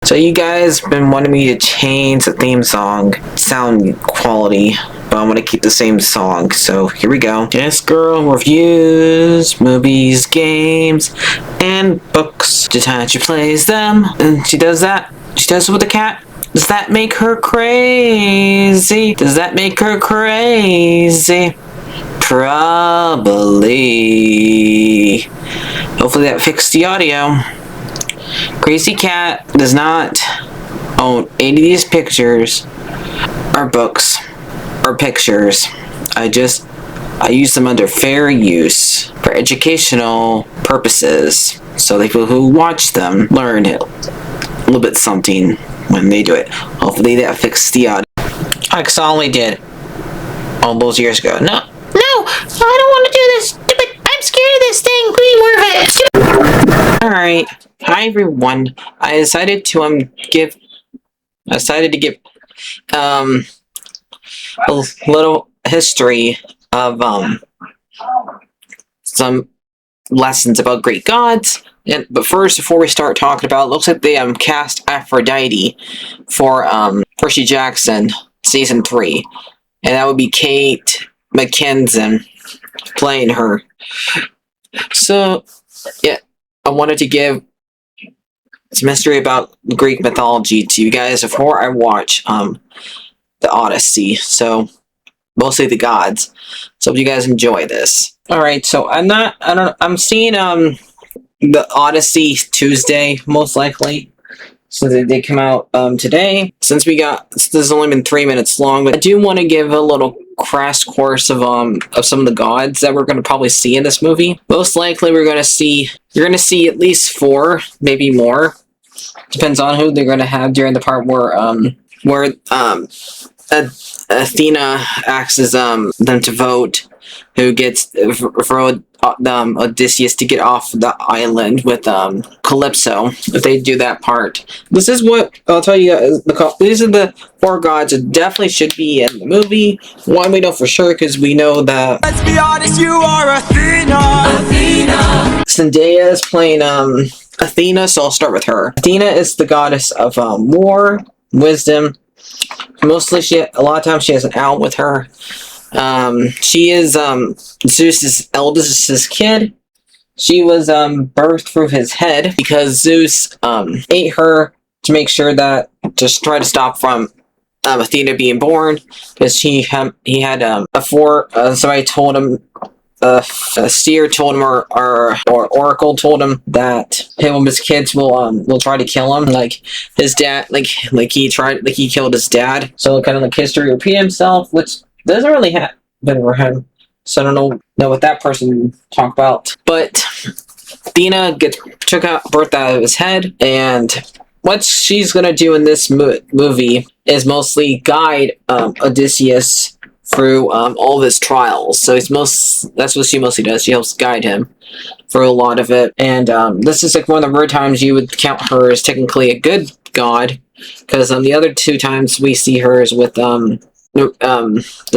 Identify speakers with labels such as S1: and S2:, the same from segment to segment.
S1: So you guys been wanting me to change the theme song sound quality, but I'm gonna keep the same song. So here we go. This girl reviews movies, games, and books. The time she plays them, and she does that. She does it with the cat. Does that make her crazy? Does that make her crazy? Probably. Hopefully that fixed the audio. Crazy Cat does not own any of these pictures or books or pictures. I use them under fair use for educational purposes, so the people who watch them learn a little bit something when they do it. Hopefully that fixed the audio. I only did all those years ago. No, I don't want to do this. I'm scared of this thing. Alright. Hi everyone. I decided to give a little history of some lessons about Greek gods. But first, before we start talking about it, looks like they cast Aphrodite for Percy Jackson season 3. And that would be Kate McKinnon playing her. So yeah, I wanted to give some history about Greek mythology to you guys before I watch the Odyssey. So mostly the gods. So hope you guys enjoy this. Alright, so I'm seeing the Odyssey Tuesday, most likely. So they come out today. Since this has only been 3 minutes long, but I do want to give a little crash course of some of the gods that we're going to probably see in this movie. Most likely you're going to see at least 4, maybe more. Depends on who they're going to have during the part where Athena asks them to vote who gets for Odysseus to get off the island with Calypso. If they do that part, this is what I'll tell you guys. These are the 4 gods that definitely should be in the movie. One we know for sure because we know that. Let's be honest, you are Athena. Zendaya is playing Athena, so I'll start with her. Athena is the goddess of war, wisdom. Mostly, a lot of times she has an owl with her. She is Zeus's eldest kid. She was birthed through his head because Zeus ate her to make sure that try to stop from Athena being born, because he had somebody told him. A seer told him, or oracle told him that him and his kids will try to kill him, like his dad, like he killed his dad. So kind of like history repeat himself, which doesn't really happen for him. So I don't know what that person talked about. But Athena gets birthed out of his head, and what she's gonna do in this movie is mostly guide Odysseus through all of his trials. So that's what she mostly does. She helps guide him through a lot of it. And this is like one of the rare times you would count her as technically a good god, because the other 2 times we see her is with the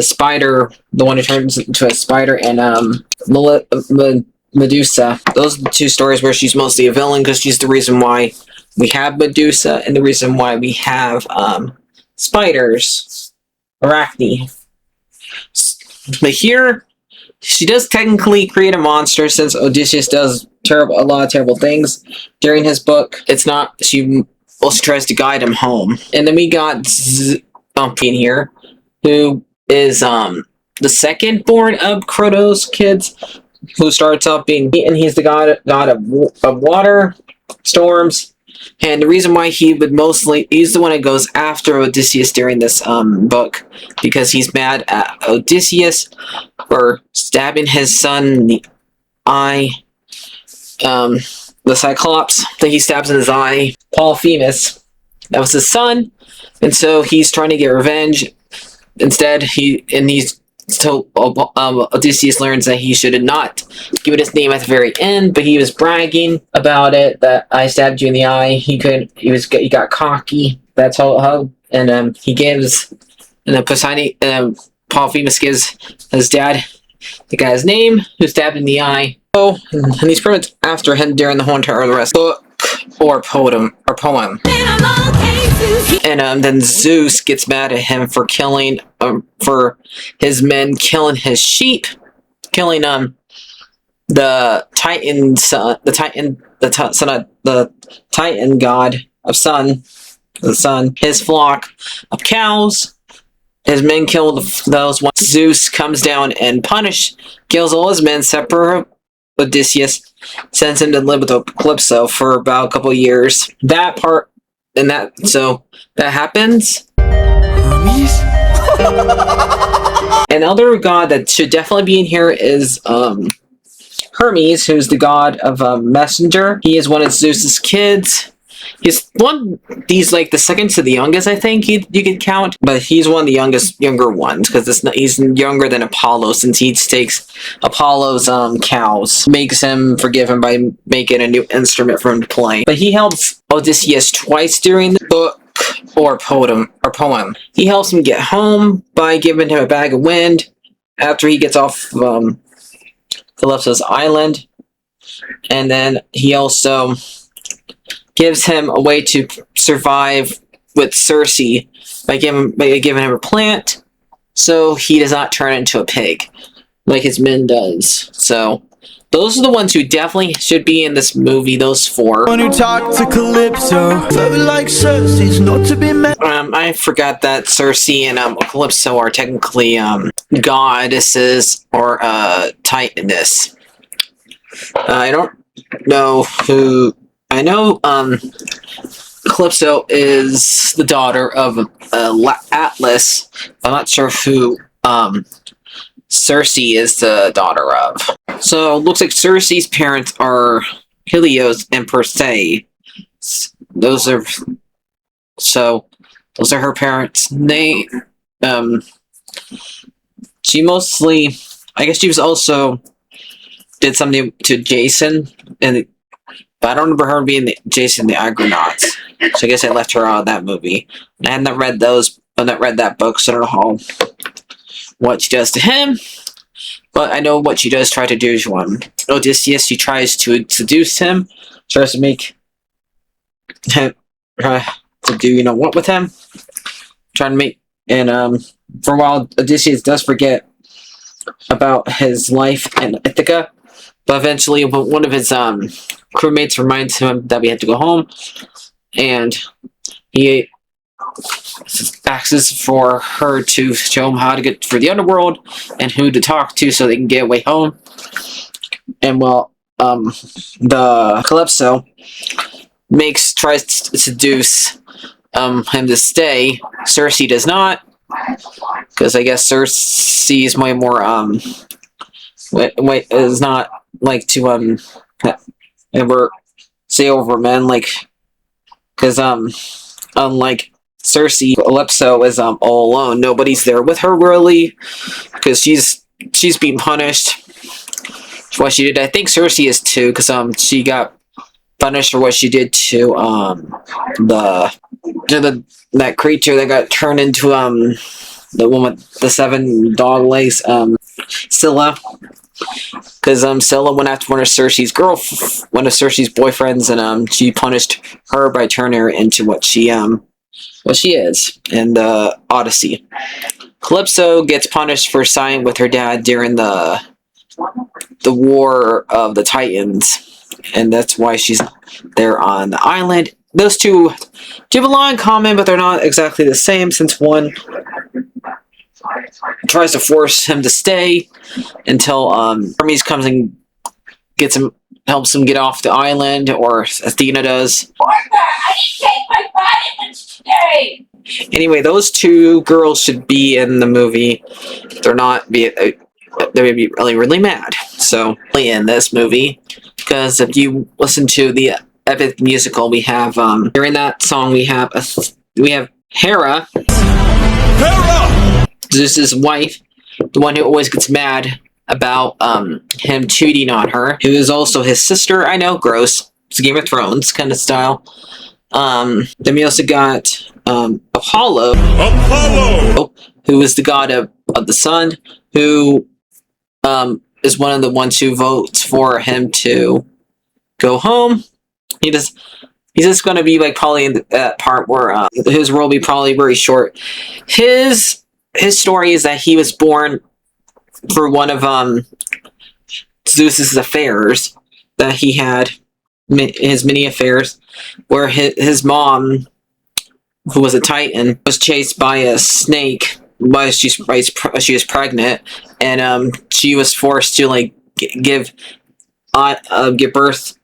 S1: spider, the one who turns into a spider, and Medusa. Those are the 2 stories where she's mostly a villain, because she's the reason why we have Medusa and the reason why we have spiders, Arachne. But here, she does technically create a monster, since Odysseus does a lot of terrible things during his book. She also tries to guide him home. And then we got in here, who is the second born of Cronos' kids, who starts off being, and he's the god of water, storms. And the reason why he's the one that goes after Odysseus during this book, because he's mad at Odysseus for stabbing his son in the eye. The Cyclops that he stabs in his eye, Polyphemus, that was his son, and so he's trying to get revenge. Instead, Odysseus learns that he should not give it his name at the very end, but he was bragging about it, that I stabbed you in the eye. He got cocky. That's how and he gives, and then Polyphemus gives his dad the guy's name who stabbed in the eye. Oh, and he's pretty much after him during the whole entire rest of the book. poem. And then Zeus gets mad at him for killing for his men killing his sheep, killing the Titan son, the Titan god of the sun, his flock of cows. His men kill those ones. Zeus comes down and kills all his men, except Odysseus, sends him to live with Calypso for about a couple of years. So that happens. Hermes? Another god that should definitely be in here is Hermes, who's the god of messenger. He is one of Zeus's kids. He's he's like the second to the youngest, I think you could count, but he's one of the younger ones because he's younger than Apollo, since he takes Apollo's cows, makes him forgive him by making a new instrument for him to play. But he helps Odysseus twice during the book or poem. He helps him get home by giving him a bag of wind after he gets off Calypso's island, and then he also gives him a way to survive with Circe by giving him a plant, so he does not turn into a pig like his men does. So those are the ones who definitely should be in this movie. Those four. One who talked to Calypso, like Circe's not to be met. I forgot that Circe and Calypso are technically goddesses or Titaness. I don't know who. I know Calypso is the daughter of Atlas. I'm not sure who Circe is the daughter of. So it looks like Circe's parents are Helios and Perse. Those are her parents. She mostly, I guess she was also did something to Jason, but I don't remember her being Jason the Argonauts. So I guess I left her out of that movie. And I haven't read that book, so I don't know what she does to him. But I know what she does try to do to Odysseus. She tries to seduce him, tries to make him to do what with him. Trying to make, and for a while Odysseus does forget about his life in Ithaca. But eventually, one of his crewmates reminds him that we have to go home, and he asks for her to show him how to get through the underworld and who to talk to so they can get away home. And the Calypso tries to seduce him to stay. Circe does not, because I guess Circe is way more is not like to ever say over men, like, because unlike Circe, Calypso is all alone. Nobody's there with her really, because she's being punished for what she did. I think Circe is too, because she got punished for what she did to that creature that got turned into the one with the 7 dog legs, Scylla. Because Scylla went after one of Circe's boyfriends, and she punished her by turning her into what she is in the Odyssey. Calypso gets punished for siding with her dad during the War of the Titans, and that's why she's there on the island. Those two have a lot in common, but they're not exactly the same, since one tries to force him to stay until Hermes comes and helps him get off the island, or Athena does. I didn't take my vitamins today. Anyway, those two girls should be in the movie. They're not. They would be really mad. So in this movie, because if you listen to the epic musical, we have during that song we have Hera. Zeus's wife, the one who always gets mad about him cheating on her, who is also his sister. I know, gross. It's Game of Thrones kind of style. Then we also got Apollo, who is the god of the sun, who is one of the ones who votes for him to go home. He's just going to be like probably in that part where his role will be probably very short. His story is that he was born through one of Zeus's affairs that he had, his many affairs, where his mom, who was a Titan, was chased by a snake while she was pregnant, and she was forced to like give birth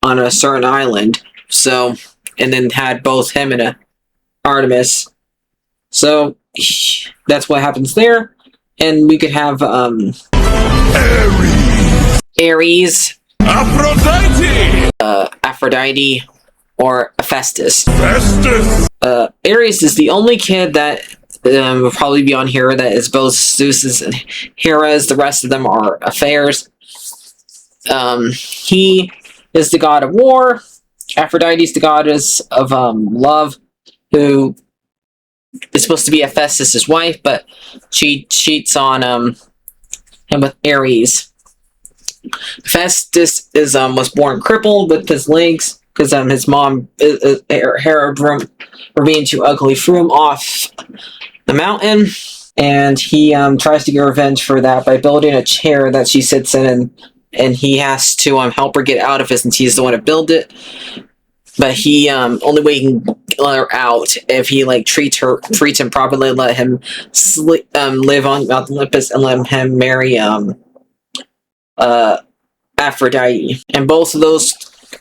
S1: on a certain island. So, and then had both him and Artemis. So that's what happens there, and we could have Ares, Aphrodite, or Hephaestus. Ares is the only kid that will probably be on here that is both Zeus's and Hera's. The rest of them are affairs. He is the god of war. Aphrodite is the goddess of love, who is supposed to be Hephaestus' wife, but she cheats on him with Ares. Hephaestus was born crippled with his legs because his mom, Hera, were being too ugly, threw him off the mountain, and he tries to get revenge for that by building a chair that she sits in, and he has to help her get out of it since he's the one to build it. But he only way he can let her out if he like treats him properly, let him live on Mount Olympus, and let him marry Aphrodite. And both of those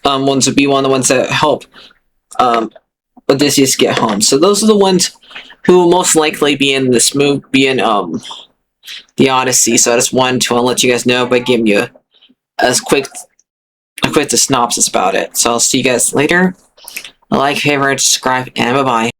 S1: ones would be one of the ones that help Odysseus get home. So those are the ones who will most likely be in this movie, the Odyssey. So I just wanted to let you guys know by giving you a quick synopsis about it. So I'll see you guys later. Like, favorite, subscribe, and bye-bye.